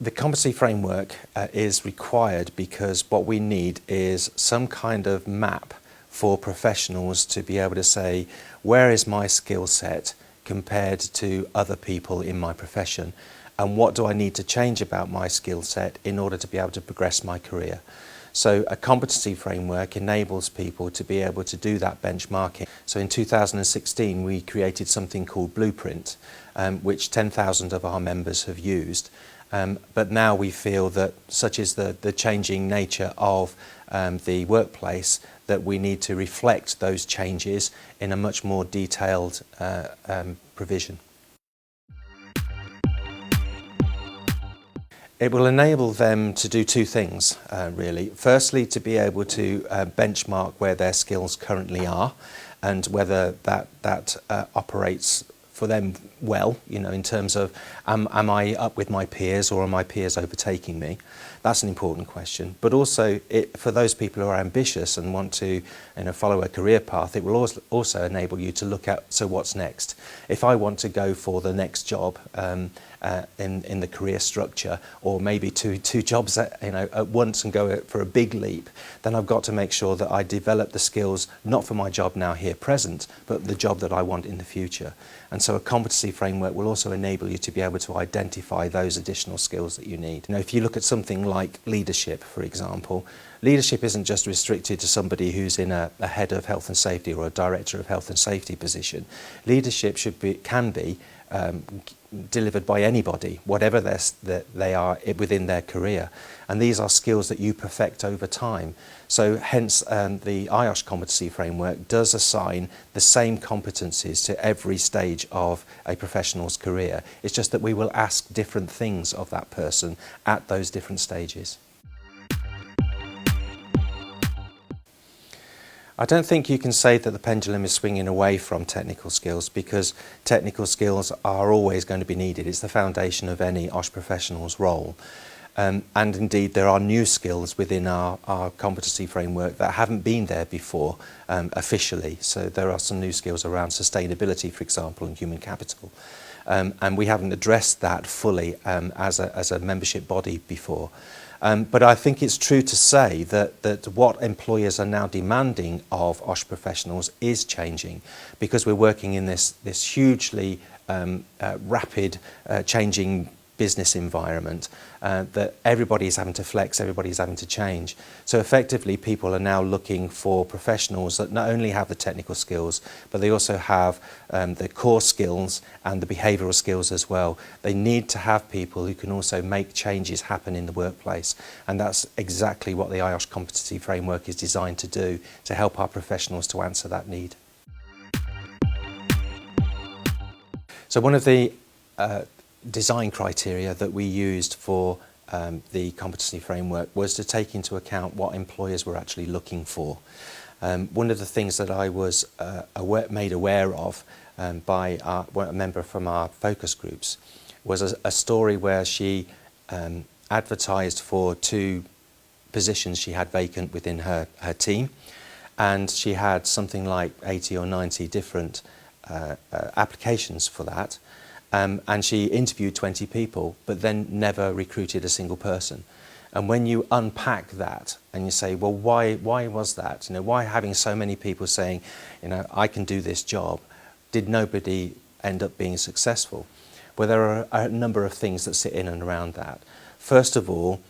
The competency framework is required because what we need is some kind of map for professionals to be able to say, where is my skill set compared to other people in my profession, and what do I need to change about my skill set in order to be able to progress my career. So a competency framework enables people to be able to do that benchmarking. So in 2016 we created something called Blueprint, which 10,000 of our members have used. But now we feel that, such is the changing nature of the workplace, that we need to reflect those changes in a much more detailed provision. It will enable them to do two things, really. Firstly, to be able to benchmark where their skills currently are and whether that operates for them well, you know, in terms of am I up with my peers or are my peers overtaking me? That's an important question. But also, for those people who are ambitious and want to, you know, follow a career path, it will also enable you to look at, so what's next? If I want to go for the next job in the career structure, or maybe two jobs at once and go for a big leap, then I've got to make sure that I develop the skills not for my job now here present, but the job that I want in the future. And so a competency framework will also enable you to be able to identify those additional skills that you need. You know, if you look at something like leadership, for example, leadership isn't just restricted to somebody who's in a head of health and safety or a director of health and safety position. Leadership can be delivered by anybody, whatever they are within their career. And these are skills that you perfect over time. So hence the IOSH Competency Framework does assign the same competencies to every stage of a professional's career. It's just that we will ask different things of that person at those different stages. I don't think you can say that the pendulum is swinging away from technical skills, because technical skills are always going to be needed. It's the foundation of any IOSH professional's role. And indeed there are new skills within our competency framework that haven't been there before officially. So there are some new skills around sustainability, for example, and human capital. And we haven't addressed that fully as a membership body before. But I think it's true to say that what employers are now demanding of IOSH professionals is changing, because we're working in this hugely rapid changing business environment that everybody's having to flex, everybody's having to change. So effectively people are now looking for professionals that not only have the technical skills, but they also have the core skills and the behavioural skills as well. They need to have people who can also make changes happen in the workplace, and that's exactly what the IOSH Competency Framework is designed to do, to help our professionals to answer that need. So one of the design criteria that we used for the competency framework was to take into account what employers were actually looking for. One of the things that I was made aware of by a member from our focus groups was a story where she advertised for 2 positions she had vacant within her team, and she had something like 80 or 90 different applications for that. And she interviewed 20 people, but then never recruited a single person. And when you unpack that and you say, well, why was that? You know, why having so many people saying, you know, I can do this job, did nobody end up being successful? Well, there are a number of things that sit in and around that. First of all,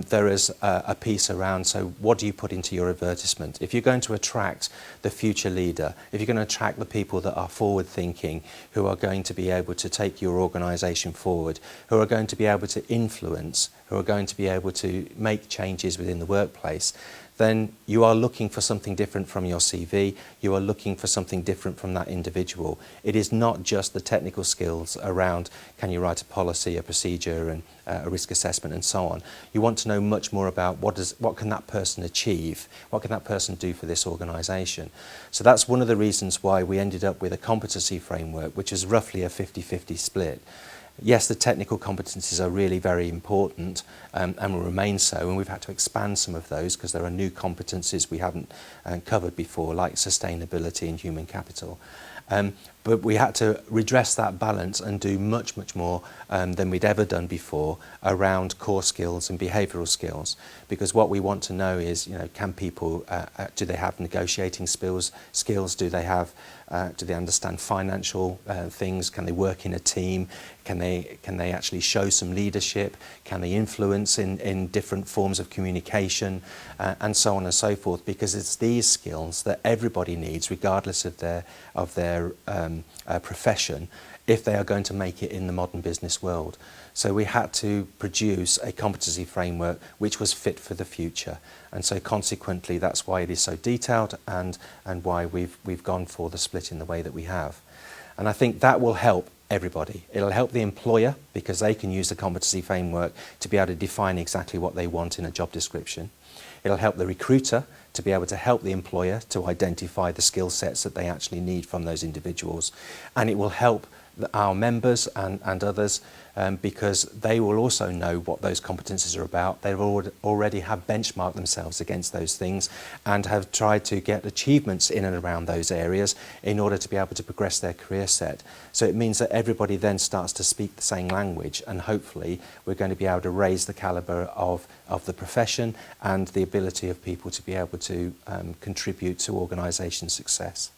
there is a piece around, so what do you put into your advertisement? If you're going to attract the future leader, if you're going to attract the people that are forward thinking, who are going to be able to take your organisation forward, who are going to be able to influence, who are going to be able to make changes within the workplace, then you are looking for something different from your CV, you are looking for something different from that individual. It is not just the technical skills around can you write a policy, a procedure and a risk assessment and so on. You want to know much more about what can that person achieve, what can that person do for this organisation. So that's one of the reasons why we ended up with a competency framework, which is roughly a 50-50 split. Yes, the technical competencies are really very important and will remain so, and we've had to expand some of those because there are new competencies we haven't covered before, like sustainability and human capital. But we had to redress that balance and do much, much more than we'd ever done before around core skills and behavioural skills. Because what we want to know is, can people, do they have negotiating skills? Do they understand financial things? Can they work in a team? Can they actually show some leadership? Can they influence in different forms of communication? And so on and so forth, because it's these skills that everybody needs, regardless of their profession, if they are going to make it in the modern business world. So we had to produce a competency framework which was fit for the future, and so consequently that's why it is so detailed and why we've gone for the split in the way that we have. And I think that will help everybody. It'll help the employer because they can use the competency framework to be able to define exactly what they want in a job description. It'll help the recruiter to be able to help the employer to identify the skill sets that they actually need from those individuals. And it will help our members and others because they will also know what those competencies are about. They already have benchmarked themselves against those things and have tried to get achievements in and around those areas in order to be able to progress their career set. So it means that everybody then starts to speak the same language, and hopefully we're going to be able to raise the calibre of the profession and the ability of people to be able to contribute to organisation success.